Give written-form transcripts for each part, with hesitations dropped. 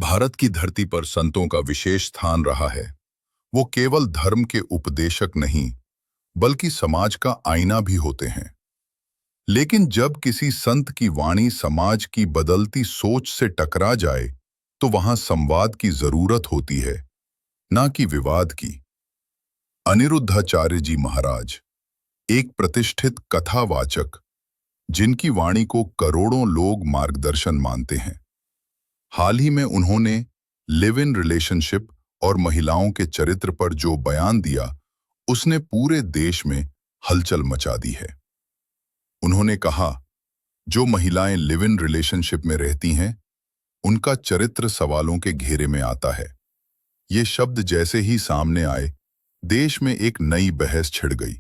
भारत की धरती पर संतों का विशेष स्थान रहा है। वो केवल धर्म के उपदेशक नहीं, बल्कि समाज का आईना भी होते हैं। लेकिन जब किसी संत की वाणी समाज की बदलती सोच से टकरा जाए, तो वहां संवाद की जरूरत होती है, ना कि विवाद की। अनिरुद्धाचार्य जी महाराज एक प्रतिष्ठित कथावाचक, जिनकी वाणी को करोड़ों लोग मार्गदर्शन मानते हैं। हाल ही में उन्होंने लिव इन रिलेशनशिप और महिलाओं के चरित्र पर जो बयान दिया, उसने पूरे देश में हलचल मचा दी है। उन्होंने कहा, जो महिलाएं लिव इन रिलेशनशिप में रहती हैं, उनका चरित्र सवालों के घेरे में आता है। ये शब्द जैसे ही सामने आए, देश में एक नई बहस छिड़ गई।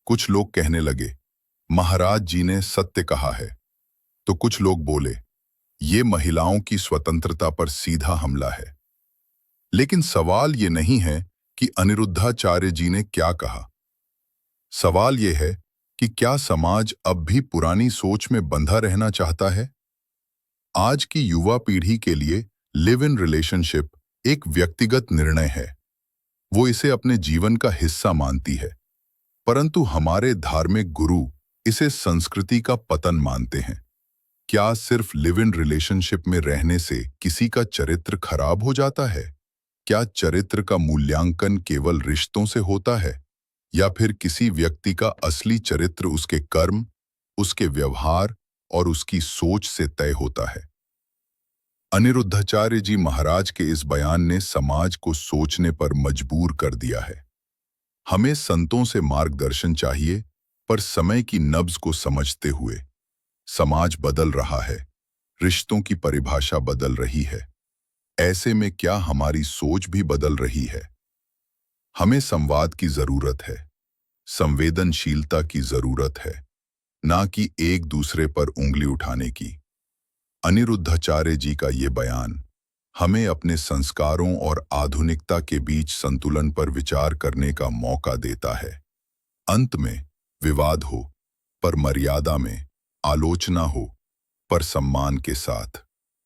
कुछ लोग कहने लगे, महाराज जी ने सत्य कहा है, तो कुछ लोग बोले, ये महिलाओं की स्वतंत्रता पर सीधा हमला है। लेकिन सवाल ये नहीं है कि अनिरुद्धाचार्य जी ने क्या कहा। सवाल ये है कि क्या समाज अब भी पुरानी सोच में बंधा रहना चाहता है। आज की युवा पीढ़ी के लिए लिव इन रिलेशनशिप एक व्यक्तिगत निर्णय है। वो इसे अपने जीवन का हिस्सा मानती है, परंतु हमारे धार्मिक गुरु इसे संस्कृति का पतन मानते हैं। क्या सिर्फ लिव इन रिलेशनशिप में रहने से किसी का चरित्र खराब हो जाता है? क्या चरित्र का मूल्यांकन केवल रिश्तों से होता है, या फिर किसी व्यक्ति का असली चरित्र उसके कर्म, उसके व्यवहार और उसकी सोच से तय होता है? अनिरुद्धाचार्य जी महाराज के इस बयान ने समाज को सोचने पर मजबूर कर दिया है। हमें संतों से मार्गदर्शन चाहिए, पर समय की नब्ज को समझते हुए। समाज बदल रहा है, रिश्तों की परिभाषा बदल रही है। ऐसे में क्या हमारी सोच भी बदल रही है? हमें संवाद की जरूरत है, संवेदनशीलता की जरूरत है, ना कि एक दूसरे पर उंगली उठाने की। अनिरुद्धाचार्य जी का ये बयान हमें अपने संस्कारों और आधुनिकता के बीच संतुलन पर विचार करने का मौका देता है। अंत में विवाद हो, पर मर्यादा में, आलोचना हो, पर सम्मान के साथ,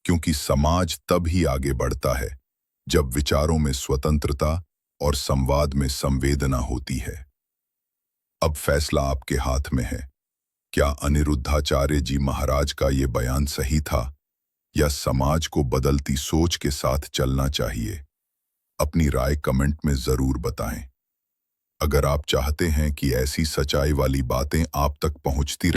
क्योंकि समाज तब ही आगे बढ़ता है जब विचारों में स्वतंत्रता और संवाद में संवेदना होती है। अब फैसला आपके हाथ में है। क्या अनिरुद्धाचार्य जी महाराज का ये बयान सही था, या समाज को बदलती सोच के साथ चलना चाहिए? अपनी राय कमेंट में जरूर बताएं। अगर आप चाहते हैं कि ऐसी सच्चाई वाली बातें आप तक पहुंचती